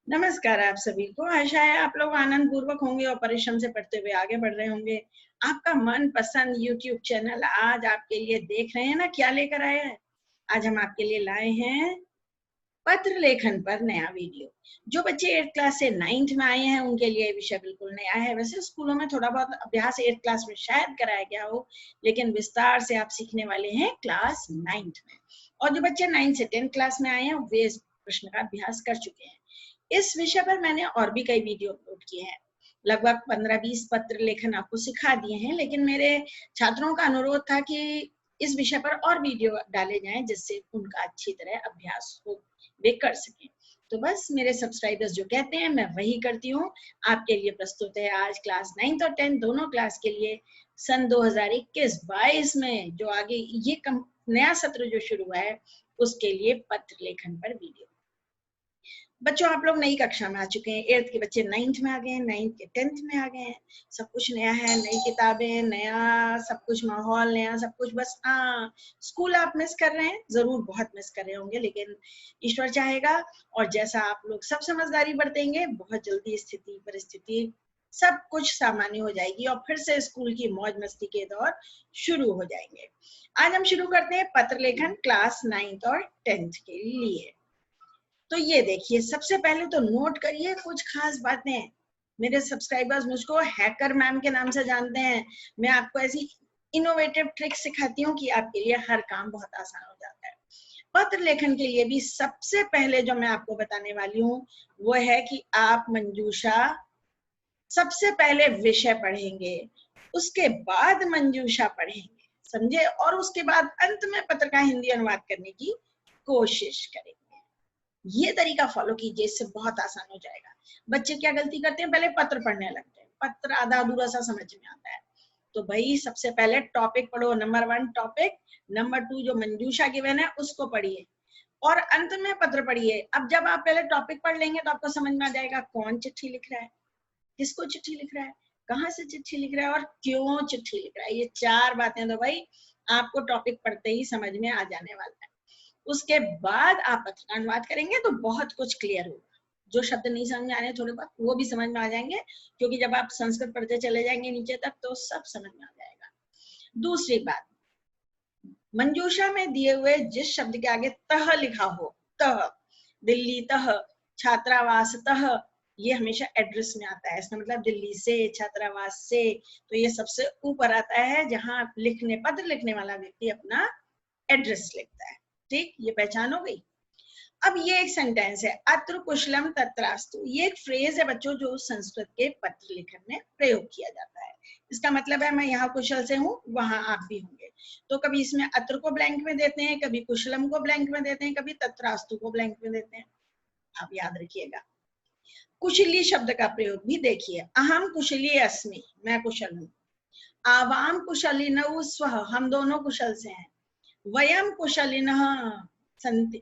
नमस्कार आप सभी को। आशा है आप लोग आनंद पूर्वक होंगे और परिश्रम से पढ़ते हुए आगे बढ़ रहे होंगे। आपका मनपसंद YouTube चैनल आज आपके लिए देख रहे हैं ना क्या लेकर आया है। आज हम आपके लिए लाए हैं पत्र लेखन पर नया वीडियो। जो बच्चे 8th क्लास से 9th में आए हैं उनके लिए विषय बिल्कुल नया है। वैसे स्कूलों में थोड़ा बहुत अभ्यास 8th क्लास में शायद कराया गया हो, लेकिन विस्तार से आप सीखने वाले हैं क्लास 9th में। और जो बच्चे 9th से 10th क्लास में आए हैं वे इस प्रश्न का अभ्यास कर चुके हैं। इस विषय पर मैंने और भी कई वीडियो अपलोड किए हैं। लगभग 15-20 पत्र लेखन आपको सिखा दिए हैं, लेकिन मेरे छात्रों का अनुरोध था कि इस विषय पर और वीडियो डाले जाएं जिससे उनका अच्छी तरह अभ्यास हो, वे कर सकें। तो बस मेरे सब्सक्राइबर्स जो कहते हैं मैं वही करती हूँ। आपके लिए प्रस्तुत है आज क्लास 9th और 10th दोनों क्लास के लिए सन 2021-22 में जो आगे ये नया सत्र जो शुरू हुआ है उसके लिए पत्र लेखन पर वीडियो। बच्चों आप लोग नई कक्षा में आ चुके हैं। 8th के बच्चे 9th में आ गए हैं, 9th के 10th में आ गए हैं। सब कुछ नया है, नई किताबें, नया सब कुछ, माहौल नया, सब कुछ। बस स्कूल आप मिस कर रहे हैं, जरूर बहुत मिस कर रहे होंगे, लेकिन ईश्वर चाहेगा और जैसा आप लोग सब समझदारी बरतेंगे बहुत जल्दी स्थिति परिस्थिति सब कुछ सामान्य हो जाएगी और फिर से स्कूल की मौज मस्ती के दौर शुरू हो जाएंगे। आज हम शुरू करते हैं पत्र लेखन क्लास 9th और 10th के लिए। तो ये देखिए, सबसे पहले तो नोट करिए कुछ खास बातें। मेरे सब्सक्राइबर्स मुझको हैकर मैम के नाम से जानते हैं। मैं आपको ऐसी इनोवेटिव ट्रिक्स सिखाती हूँ कि आपके लिए हर काम बहुत आसान हो जाता है। पत्र लेखन के लिए भी सबसे पहले जो मैं आपको बताने वाली हूँ वो है कि आप मंजूषा सबसे पहले विषय पढ़ेंगे, उसके बाद मंजूषा पढ़ेंगे, समझे, और उसके बाद अंत में पत्र का हिंदी अनुवाद करने की कोशिश करेंगे। ये तरीका फॉलो कीजिए, इससे बहुत आसान हो जाएगा। बच्चे क्या गलती करते हैं, पहले पत्र पढ़ने लगते हैं, पत्र आधा अधूरा सा समझ में आता है। तो भाई सबसे पहले टॉपिक पढ़ो, नंबर 1 टॉपिक, नंबर 2 जो मंजूषा गिवन है उसको पढ़िए और अंत में पत्र पढ़िए। अब जब आप पहले टॉपिक पढ़ लेंगे तो आपको समझ में आ जाएगा कौन चिट्ठी लिख रहा है, किसको चिट्ठी लिख रहा है, कहाँ से चिट्ठी लिख रहा है और क्यों चिट्ठी लिख रहा है। ये 4 बातें तो भाई आपको टॉपिक पढ़ते ही समझ में आ जाने वाला है। उसके बाद आप पत्र का अनुवाद करेंगे तो बहुत कुछ क्लियर होगा। जो शब्द नहीं समझ में आ रहे थोड़े बहुत वो भी समझ में आ जाएंगे, क्योंकि जब आप संस्कृत पढ़ते चले जाएंगे नीचे तक तो सब समझ में आ जाएगा। दूसरी बात, मंजूषा में दिए हुए जिस शब्द के आगे तह लिखा हो, तह, दिल्ली तह, छात्रावास तह, ये हमेशा एड्रेस में आता है। इसका मतलब दिल्ली से, छात्रावास से, तो ये सबसे ऊपर आता है जहां पत्र लिखने वाला व्यक्ति अपना एड्रेस लिखता है। ठीक, ये पहचान हो गई। अब ये एक सेंटेंस है, अत्र कुशलम तत्रास्तु। ये एक फ्रेज है बच्चों जो संस्कृत के पत्र लिखन में प्रयोग किया जाता है। इसका मतलब है मैं यहाँ कुशल से हूँ, वहां आप भी होंगे। तो कभी इसमें अत्र को ब्लैंक में देते हैं, कभी कुशलम को ब्लैंक में देते हैं, कभी तत्रास्तु को ब्लैंक में देते हैं। आप याद रखिएगा। कुशली शब्द का प्रयोग भी देखिए, अहम कुशली अस्मि, मैं कुशल हूँ। आवाम कुशलिनौ स्वः, हम दोनों कुशल से हैं। वयम कुशलिनः सन्ति,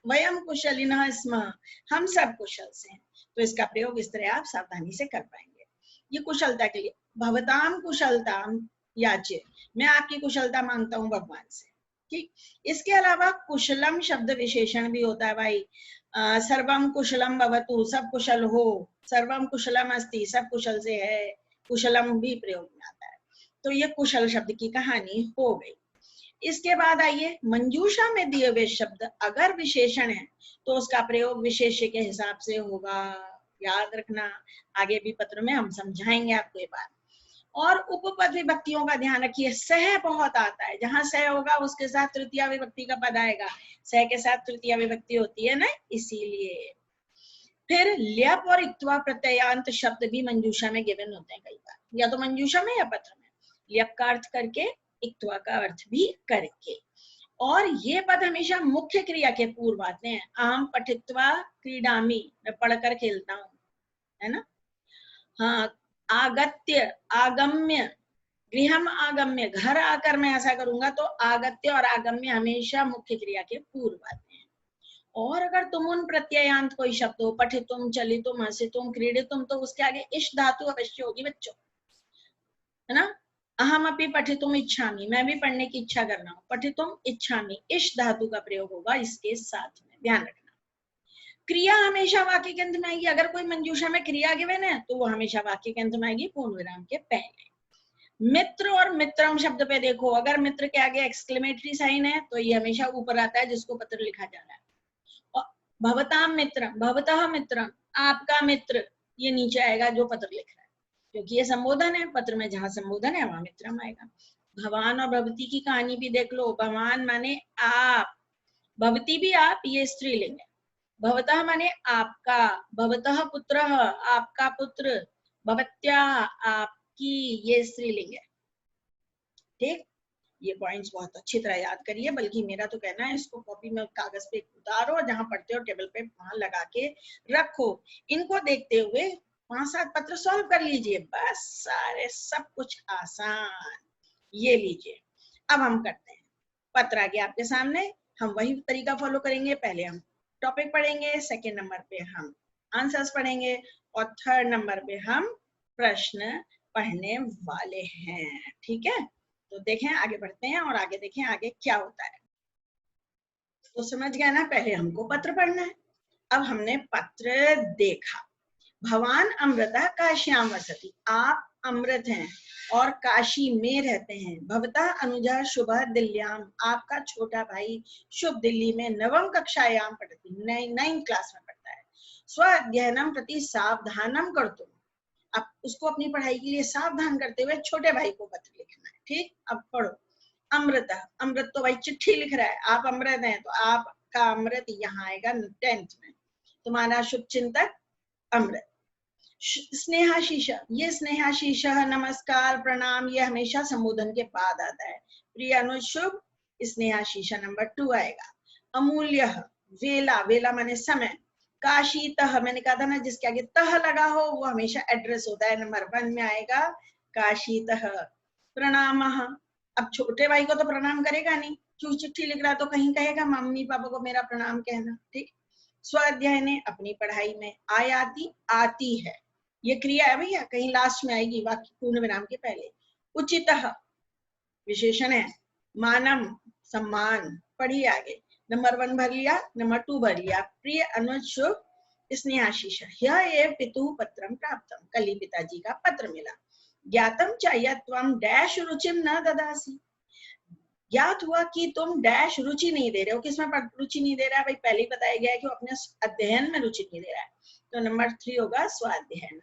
वयम कुशलिनः स्मः, हम सब कुशल से हैं। तो इसका प्रयोग इस तरह आप सावधानी से कर पाएंगे। ये कुशलता के लिए, भवताम कुशलताम याचे, मैं आपकी कुशलता मांगता हूँ भगवान से। ठीक, इसके अलावा कुशलम शब्द विशेषण भी होता है भाई। सर्वम कुशलम भवतु, सब कुशल हो, सर्वम कुशलम अस्ति, सब कुशल से है, कुशलम भी प्रयोग में आता है। तो ये कुशल शब्द की कहानी हो गई। इसके बाद आइए, मंजूषा में दिए हुए शब्द अगर विशेषण है तो उसका प्रयोग विशेष्य के हिसाब से होगा। याद रखना, आगे भी पत्र में हम समझाएंगे आपको ये बात। और उपपद विभक्तियों का ध्यान रखिए, सह बहुत आता है, जहां सह होगा उसके साथ तृतीया विभक्ति का पद आएगा। सह के साथ तृतीया विभक्ति होती है ना, इसीलिए। फिर ल्यप और इक्त्वा प्रत्ययांत शब्द भी मंजूषा में गिवन होते हैं कई बार, या तो मंजूषा में या पत्र में। ल्यप का अर्थ करके, इक्त्वा का अर्थ भी करके। और ये पद हमेशा मुख्य क्रिया के पूर्व आते हैं। अहम पठित्वा क्रीडामी, मैं पढ़कर खेलता हूँ, है ना। हाँ, आगत्य, आगम्य, गृहम आगम्य, घर आकर मैं ऐसा करूंगा, तो आगत्य और आगम्य हमेशा मुख्य क्रिया के पूर्व आते हैं। और अगर तुम उन प्रत्ययांत कोई शब्द हो, पठितुम, चलितुम, हसितुम, क्रीडितुम, तो उसके आगे इश धातु अवश्य होगी बच्चों, है ना। अहम अपि पठितुम इच्छामि, मैं भी पढ़ने की इच्छा कर रहा हूँ, पठितुम इच्छामि, इश धातु का प्रयोग होगा इसके साथ में, ध्यान रखना। क्रिया हमेशा वाक्य के अंत में आएगी। अगर कोई मंजूषा में क्रिया गिवन है तो वो हमेशा वाक्य के अंत में आएगी, पूर्ण विराम के पहले। मित्र और मित्रम शब्द पे देखो, अगर मित्र के आगे एक्सक्लेमेटरी साइन है तो ये हमेशा ऊपर आता है जिसको पत्र लिखा जा रहा है। और भवताम मित्रम, भवतः मित्रम, आपका मित्र, ये नीचे आएगा जो पत्र लिख रहा है, क्योंकि ये संबोधन है। पत्र में जहां संबोधन है वहां मित्रम आएगा। भवान और भवती की कहानी भी देख लो। भवान माने आप, भवती भी आप, ये स्त्रीलिंग है। भवतः माने आपका, भवतः पुत्रः, आपका पुत्र, भवत्या आपकी, ये स्त्रीलिंग है। ठीक, ये पॉइंट्स बहुत अच्छी तरह याद करिए। बल्कि मेरा तो कहना है इसको कॉपी में कागज पे उतारो, जहां पढ़ते हो टेबल पे वहां लगा के रखो। इनको देखते हुए 5-7 पत्र सॉल्व कर लीजिए, बस सारे सब कुछ आसान। ये लीजिए, अब हम करते हैं। पत्र आ गया आपके सामने, हम वही तरीका फॉलो करेंगे। पहले हम टॉपिक पढ़ेंगे, सेकेंड नंबर पे हम आंसर्स पढ़ेंगे, और थर्ड नंबर पे हम प्रश्न पढ़ने वाले हैं। ठीक है, तो देखें, आगे बढ़ते हैं और आगे देखें आगे क्या होता है। तो समझ गया ना, पहले हमको पत्र पढ़ना है। अब हमने पत्र देखा। भवान अमृता काश्याम वसति, आप अमृत हैं और काशी में रहते हैं। भवता अनुजा शुभ दिल्ल्याम, आपका छोटा भाई शुभ दिल्ली में नवम कक्षायाम पढ़ती, 9th क्लास में पढ़ता है। स्व अध्ययनम प्रति सावधानम कर्तुम, अब उसको अपनी पढ़ाई के लिए सावधान करते हुए छोटे भाई को पत्र लिखना है। ठीक, अब पढ़ो। अमृत, अमृत तो भाई चिट्ठी लिख रहा है, आप अमृत हैं तो आपका अमृत यहाँ आएगा 10th में। तुम्हारा शुभ चिंतक अमृत। स्नेहाशीष, ये स्नेहाशीष, नमस्कार, प्रणाम, ये हमेशा संबोधन के बाद आता है। प्रिय अनुज शुभ, स्नेहाशीष नंबर 2 आएगा। अमूल्य, वेला, वेला माने समय। काशी तह, मैंने कहा था ना जिसके आगे तह लगा हो वो हमेशा एड्रेस होता है, नंबर 1 में आएगा काशी तह। प्रणाम, अब छोटे भाई को तो प्रणाम करेगा नहीं, क्यों चिट्ठी लिख रहा तो कहीं कहेगा मम्मी पापा को मेरा प्रणाम कहना। ठीक, स्वाध्याय ने अपनी पढ़ाई में। आयाति, आती है, ये क्रिया है भैया, कहीं लास्ट में आएगी वाक्य पूर्ण विराम के पहले। उचितः, विशेषण है। मानम, सम्मान, पढ़िए आगे। नंबर 1 भर लिया, नंबर 2 भर लिया। प्रिय अनुज शुभ स्नेहाशीष, यह पितु पत्रम प्राप्तम, कल ही पिताजी का पत्र मिला। ज्ञातम च यत्वम डैश रुचिम न ददासी, ज्ञात हुआ कि तुम डैश रुचि नहीं दे रहे हो। किसमें रुचि नहीं दे रहा है भाई, पहले ही बताया गया है कि वो अपने अध्ययन में रुचि नहीं दे रहा है, तो नंबर 3 होगा स्वाध्ययन।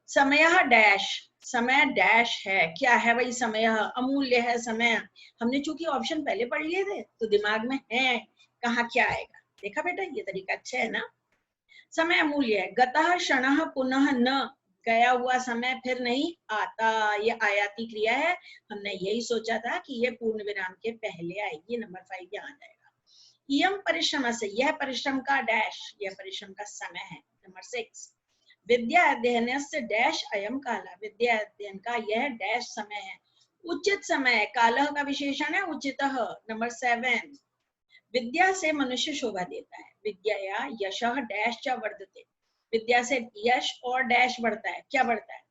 समय डैश, समय डैश है, क्या है भाई समय, अमूल्य है समय। हमने चूंकि ऑप्शन पहले पढ़ लिए थे तो दिमाग में है कहाँ क्या आएगा। देखा बेटा, ये तरीका अच्छा है ना। समय अमूल्य है। गतः क्षणः पुनः न, गया हुआ समय फिर नहीं आता, ये आयाती क्रिया है। हमने यही सोचा था कि ये पूर्ण विराम के पहले आएगी, नंबर 5 यहाँ आ जाएगा। इयम परिश्रम से, यह परिश्रम का डैश, यह परिश्रम का समय है, नंबर 6। विद्या अध्ययन से डैश अयम काला, विद्या अध्ययन का यह डैश समय है। उचित समय, कालह का विशेषण है उचितः, नंबर 7। विद्या से मनुष्य शोभा देता है। विद्या या यशः डैश च वर्धते, विद्या से यश और डैश बढ़ता है, क्या बढ़ता है,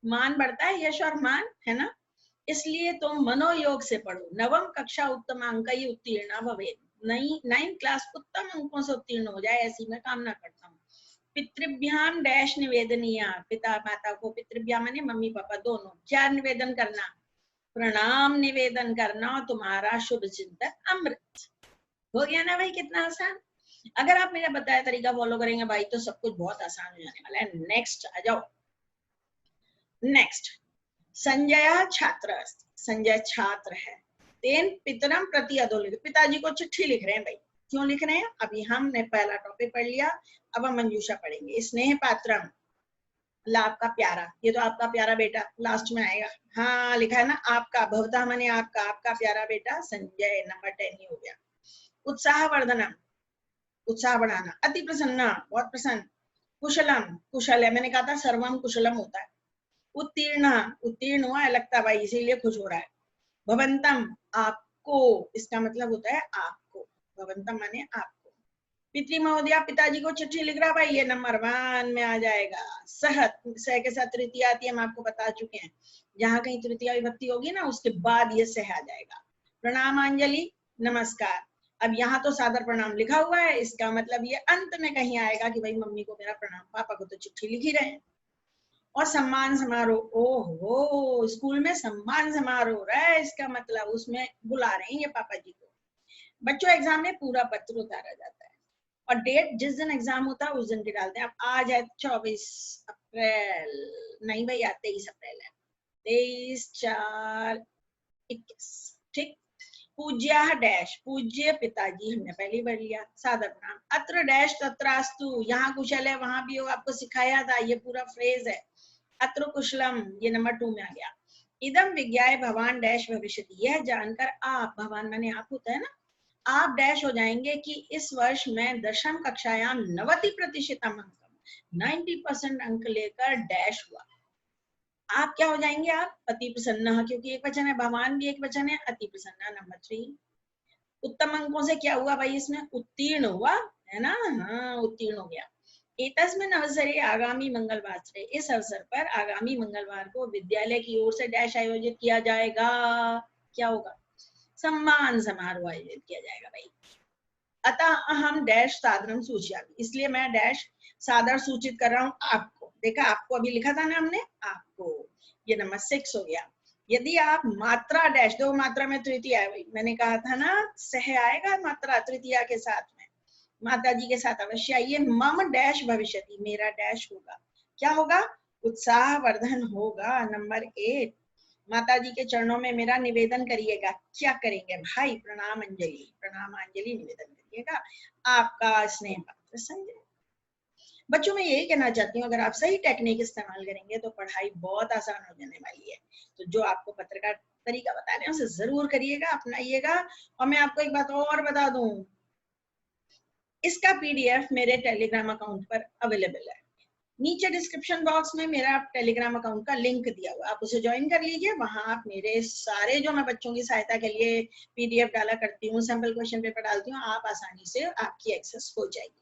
मान बढ़ता है, यश और मान, है ना। इसलिए तुम मनोयोग से पढ़ो। नवम कक्षा उत्तम अंक ही उत्तीर्ण भवे, 9th क्लास उत्तम अंकों से उत्तीर्ण हो जाए, ऐसी मैं कामना करता हूँ। पितृभ्याम डैश निवेदनीय, पिता माता को, पितृभ्याम माने मम्मी पापा दोनों, क्या निवेदन करना, प्रणाम निवेदन करना, और तुम्हारा शुभ चिंतक अमृत। हो गया ना भाई, कितना आसान। अगर आप मेरा बताया तरीका फॉलो करेंगे भाई तो सब कुछ बहुत आसान हो जाने वाला है। नेक्स्ट आ जाओ। नेक्स्ट, संजय छात्र, संजय छात्र है। तेन पितरम प्रति अधोलिखित, पिताजी को चिट्ठी लिख रहे हैं भाई। क्यों लिख रहे हैं, अभी हमने पहला टॉपिक पढ़ लिया, अब हम मंजूषा पढ़ेंगे। स्नेह पात्रम, आपका प्यारा, ये तो आपका प्यारा बेटा लास्ट में आएगा। हाँ लिखा है ना आपका, भवता माने आपका, आपका प्यारा बेटा संजय, नंबर 10 ही हो गया। उत्साह वर्धनम, उत्साह बढ़ाना। अति प्रसन्न, बहुत प्रसन्न। कुशलम, कुशल है, मैंने कहा था सर्वम कुशलम होता है। उत्तीर्ण, उत्तीर्ण हुआ है लगता भाई, इसीलिए खुश हो रहा है। भवंतम, आपको, इसका मतलब होता है आपको, भवंतम माने आपको। पितृ महोदया, पिताजी को चिट्ठी लिख रहा भाई, ये नंबर 1 में आ जाएगा। सहत, सह के साथ तृतीया आती है, हम आपको बता चुके हैं, जहां कहीं तृतीया विभक्ति होगी ना उसके बाद ये सह आ जाएगा। प्रणामांजलि, नमस्कार। अब यहाँ तो सादर प्रणाम लिखा हुआ है, इसका मतलब ये अंत में कहीं आएगा कि भाई मम्मी को मेरा प्रणाम, पापा को तो चिट्ठी लिख ही रहे हैं। और सम्मान समारोह, ओहो स्कूल में सम्मान समारोह हो रहा है, इसका मतलब उसमें बुला रहे हैं ये पापा जी को। बच्चों एग्जाम में पूरा पत्र उतारा जाता है और डेट जिस दिन एग्जाम होता है उस दिन की डालते हैं। अब आज है 24 अप्रैल, नहीं भैया 23 अप्रैल है, 23/4/21, ठीक। पूज्य डैश, पूज्य पिताजी हमने पहले ही पढ़ लिया, सादर प्रणाम। अत्र डैश तत्रास्तु, यहाँ कुशल है वहां भी हो, आपको सिखाया था, ये पूरा फ्रेज है। अत्र कुशलम, ये नंबर 2 में आ गया। इदम विज्ञाय भवान डैश भविष्यति, यह जानकर आप, भगवान माने आप होता है ना, आप डैश हो जाएंगे कि इस वर्ष मैं दशम कक्षायाम 90% अंक, 90% अंक लेकर डैश हुआ। आप क्या हो जाएंगे, आप अति प्रसन्न, क्योंकि एक वचन है, भगवान भी एक वचन है, अति प्रसन्न नंबर 3। उत्तम अंकों से क्या हुआ भाई, इसमें उत्तीर्ण हुआ है ना, हाँ उत्तीर्ण हो गया। एतस्मिन् अवसरे आगामी मंगलवार से, इस अवसर पर आगामी मंगलवार को विद्यालय की ओर से डैश आयोजित किया जाएगा। क्या होगा, सम्मान समारोह आयोजित किया जाएगा भाई। अतः हम डैश सादरम सूचयामि, इसलिए मैं डैश सादर सूचित कर रहा हूँ आपको। देखा, आपको अभी लिखा था ना हमने, आपको, ये नंबर 6 हो गया। यदि आप मात्रा डैश, दो मात्रा में तृतीया है भाई, मैंने कहा था ना सह आएगा मात्रा तृतीया के साथ में, माता जी के साथ अवश्य आइए। मम डैश भविष्यति, मेरा डैश होगा, क्या होगा, उत्साह वर्धन होगा। नंबर 8, माता जी के चरणों में मेरा निवेदन करिएगा। क्या करेंगे भाई, प्रणाम अंजलि, प्रणामांजलि निवेदन करिएगा, आपका स्नेह पात्र संजय। बच्चों में यही कहना चाहती हूँ, अगर आप सही टेक्निक इस्तेमाल करेंगे तो पढ़ाई बहुत आसान हो जाने वाली है। तो जो आपको पत्रकार तरीका बता रहे हैं उसे जरूर करिएगा, अपनाइएगा। और मैं आपको एक बात और बता दूं, इसका पीडीएफ मेरे टेलीग्राम अकाउंट पर अवेलेबल है। नीचे डिस्क्रिप्शन बॉक्स में मेरा टेलीग्राम अकाउंट का लिंक दिया हुआ है, आप उसे ज्वाइन कर लीजिए। वहां आप मेरे सारे जो मैं बच्चों की सहायता के लिए पीडीएफ डाला करती हूँ, सैंपल क्वेश्चन पेपर डालती हूँ, आप आसानी से आपकी एक्सेस हो जाएगी।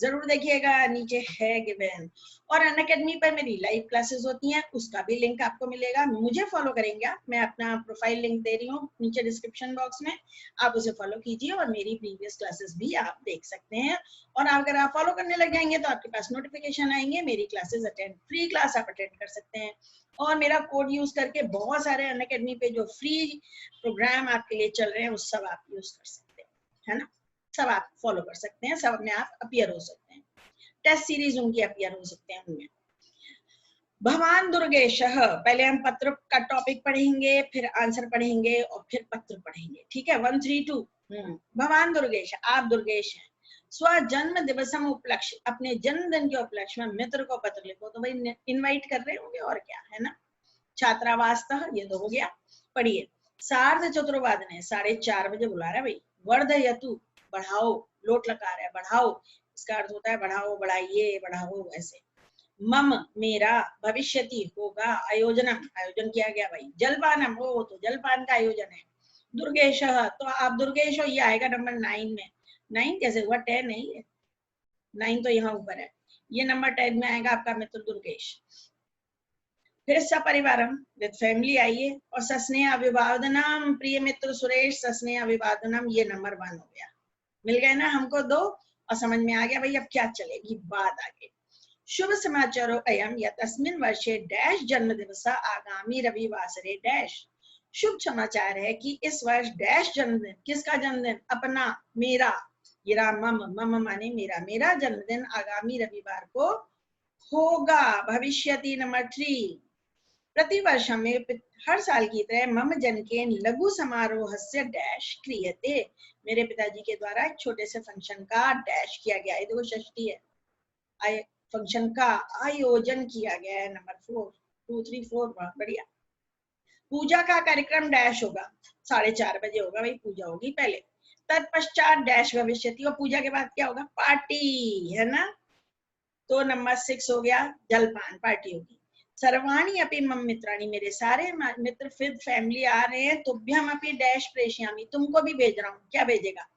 जरूर देखिएगा, नीचे है गिवन। और अनअकैडमी पर मेरी लाइव क्लासेस होती हैं, उसका भी लिंक आपको मिलेगा। मुझे फॉलो करेंगे आप, मैं अपना प्रोफाइल लिंक दे रही हूँ नीचे डिस्क्रिप्शन बॉक्स में, आप उसे फॉलो कीजिए और मेरी प्रीवियस क्लासेस भी आप देख सकते हैं। और अगर आप फॉलो करने लग जाएंगे तो आपके पास नोटिफिकेशन आएंगे, मेरी क्लासेस अटेंड, फ्री क्लास आप अटेंड कर सकते हैं। और मेरा कोड यूज करके बहुत सारे अनअकैडमी पे जो फ्री प्रोग्राम आपके लिए चल रहे हैं, उस सब आप यूज कर सकते हैं, है ना, सब आप फॉलो कर सकते हैं, सब में आप अपीयर हो सकते हैं, टेस्ट सीरीज उनकी अपीयर हो सकते हैं उनमें। भवान दुर्गेश, पहले हम पत्र का टॉपिक पढ़ेंगे, फिर आंसर पढ़ेंगे और फिर पत्र पढ़ेंगे, ठीक है। 132 भवान दुर्गेश, आप दुर्गेश हैं। स्व जन्म दिवसम उपलक्ष्य, अपने जन्मदिन के उपलक्ष्य में मित्र को पत्र लिखो, तो भाई इनवाइट कर रहे होंगे और क्या, है ना। छात्रावासतः, ये तो हो गया, पढ़िए। सार्ध चतुर्वादने, 4:30 बजे बुला रहा है भाई। वर्धयतु, बढ़ाओ, लोट लकार है, बढ़ाओ, इसका अर्थ होता है बढ़ाओ, बढ़ाइए, बढ़ाओ, ऐसे। मम, मेरा, भविष्यति, होगा, आयोजनम, आयोजन किया गया भाई। जलपानम, हो तो जलपान का आयोजन है। दुर्गेश, तो आप दुर्गेश हो, ये आएगा नंबर 9 में। 9 कैसे हुआ, 10 नहीं है, 9 तो यहाँ ऊपर है, ये नंबर 10 में आएगा आपका मित्र दुर्गेश। फिर सपरिवारम, विद फैमिली आइए। और सस्नेह अभिवादनम, प्रिय मित्र सुरेश, सस्नेह अभिवादनम, ये नंबर 1 हो गया। मिल गए ना हमको 2, और समझ में आ गया भाई अब क्या चलेगी बात आगे। शुभ समाचारो अयम यतस्मिन् वर्षे डैश जन्म दिवस आगामी रविवासरे डैश, शुभ समाचार है कि इस वर्ष डैश जन्मदिन, किसका जन्मदिन, अपना, मेरा, ये मम, मम माने मेरा, मेरा जन्मदिन आगामी रविवार को होगा। भविष्यति नंबर 3, प्रतिवर्ष में हर साल की तरह मम जनकेन लघु समारोह से डैश क्रियते, मेरे पिताजी के द्वारा एक छोटे से फंक्शन का डैश किया गया है, देखो षष्ठी है, फंक्शन का आयोजन किया गया है। नंबर 4, 2, 3, 4, बहुत बढ़िया। पूजा का कार्यक्रम डैश होगा, 4:30 बजे होगा भाई, पूजा होगी पहले। तत्पश्चात डैश भविष्यति, और पूजा के बाद क्या होगा, पार्टी, है ना। तो नंबर 6 हो गया, जलपान, पार्टी होगी। सर्वाणी अपि मम मित्राणी, मेरे सारे मित्र फिर फैमिली आ रहे हैं। तुभ्यम अपि डैश प्रेषयामि, तुमको भी भेज रहा हूँ, क्या भेजेगा,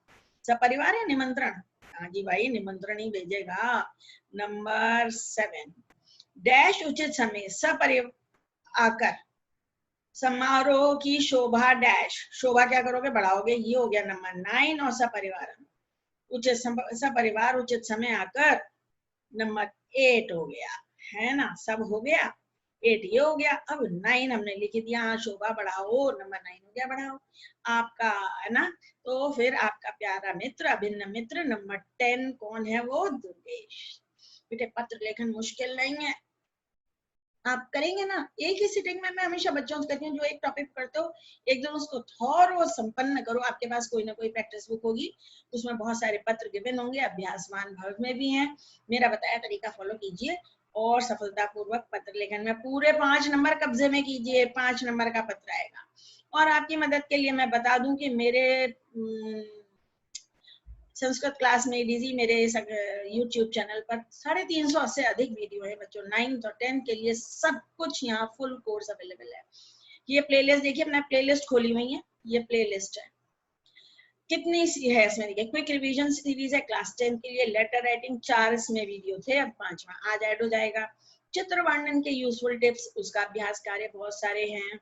सपरिवार या निमंत्रण, हाँ जी भाई निमंत्रण ही भेजेगा। नंबर 7, डैश उचित समय सपरिवार आकर, समारोह की शोभा डैश, शोभा क्या करोगे, बढ़ाओगे, ये हो गया नंबर 9। और सपरिवार, उचित सपरिवार उचित समय आकर नंबर 8 हो गया, है ना, सब हो गया। 8 ये हो गया। अब 9 हमने लिख दिया, शोभा बढ़ाओ, नंबर 9 हो गया, बढ़ाओ आपका, है ना। तो फिर आपका प्यारा मित्र, अभिन्न मित्र नंबर 10 कौन है, वो दुर्गेश। बेटे पत्र लेखन मुश्किल नहीं है, आप करेंगे ना एक ही सिटिंग में। मैं हमेशा बच्चों से कहती हूँ, जो एक टॉपिक पढ़ते हो एकदम उसको थौर और संपन्न करो। आपके पास कोई ना कोई प्रैक्टिस बुक होगी, उसमें बहुत सारे पत्र गिवन होंगे, अभ्यासमान भाग में भी हैं। मेरा बताया तरीका फॉलो कीजिए और सफलतापूर्वक पत्र लेखन में पूरे 5 नंबर कब्जे में कीजिए। 5 नंबर का पत्र आएगा। और आपकी मदद के लिए मैं बता दूं कि मेरे संस्कृत क्लास में डीजी मेरे YouTube चैनल पर 350 से अधिक वीडियो है बच्चों। 9th और 10th के लिए सब कुछ यहाँ फुल कोर्स अवेलेबल है। ये प्लेलिस्ट देखिए, मैंने प्लेलिस्ट खोली हुई है, ये प्लेलिस्ट है। कितनी सी है इसमें, देखिए क्विक रिवीजन सीरीज है क्लास 10 के लिए, लेटर राइटिंग 4 इसमें वीडियो थे, अब 5वां आज ऐड हो जाएगा। चित्र वर्णन के यूजफुल टिप्स, उसका अभ्यास कार्य बहुत सारे हैं,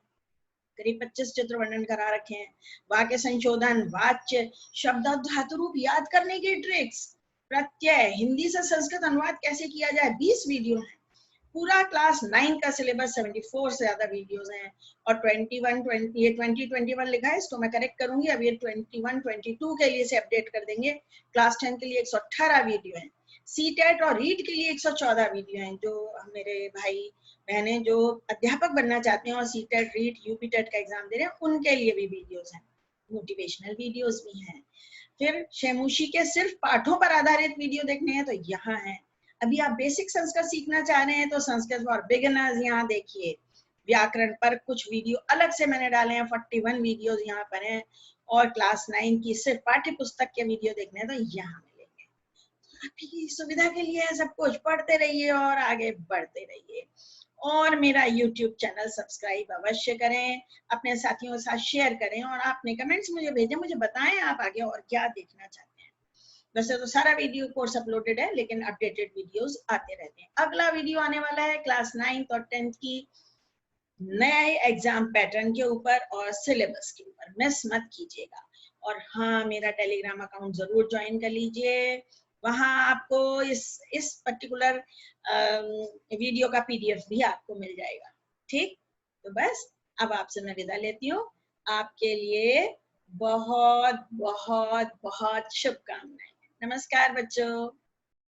करीब 25 चित्र वर्णन करा रखे हैं। वाक्य संशोधन, वाच्य, शब्द और धातु रूप याद करने की ट्रिक्स, प्रत्यय, हिंदी से संस्कृत अनुवाद कैसे किया जाए, 20 वीडियो हैं। पूरा क्लास 9 का सिलेबस, 74 से ज्यादा वीडियोस हैं। और 2021 लिखा है, इसको मैं करेक्ट करूंगी, अब ये 21-22 के लिए से अपडेट कर देंगे। क्लास 10 के लिए 118 वीडियो हैं। सीटेट और रीट के लिए 114 वीडियो हैं। जो मेरे भाई बहनें जो अध्यापक बनना चाहते हैं और सीटेट, रीट, यूपीटेट का एग्जाम दे रहे हैं, उनके लिए भी वीडियोस हैं, मोटिवेशनल वीडियोस भी हैं। फिर शेमुशी के सिर्फ पाठों पर आधारित वीडियो देखने हैं तो यहाँ है। अभी आप बेसिक संस्कृत सीखना चाह रहे हैं तो संस्कृत फॉर बिगिनर्स यहाँ देखिए। व्याकरण पर कुछ वीडियो अलग से मैंने डाले हैं, 41 वीडियोस यहाँ पर हैं। और क्लास 9 की सिर्फ पाठ्य पुस्तक के वीडियो देखने हैं तो यहाँ मिलेंगे। आपकी सुविधा के लिए सब कुछ, पढ़ते रहिए और आगे बढ़ते रहिए। और मेरा YouTube चैनल सब्सक्राइब अवश्य करें, अपने साथियों के साथ शेयर करें, और आपने कमेंट्स मुझे भेजें, मुझे बताएं आप आगे और क्या देखना चाहते हैं। वैसे तो सारा वीडियो कोर्स अपलोडेड है, लेकिन अपडेटेड वीडियोस आते रहते हैं। अगला वीडियो आने वाला है क्लास 9th और 10th की नए एग्जाम पैटर्न के ऊपर और सिलेबस के ऊपर, मिस मत कीजिएगा। और हाँ, मेरा टेलीग्राम अकाउंट जरूर ज्वाइन कर लीजिए, वहां आपको इस पर्टिकुलर वीडियो का PDF भी आपको मिल जाएगा। ठीक, तो बस अब आपसे मैं विदा लेती हूँ। आपके लिए बहुत बहुत बहुत शुभकामनाएं। नमस्कार बच्चों।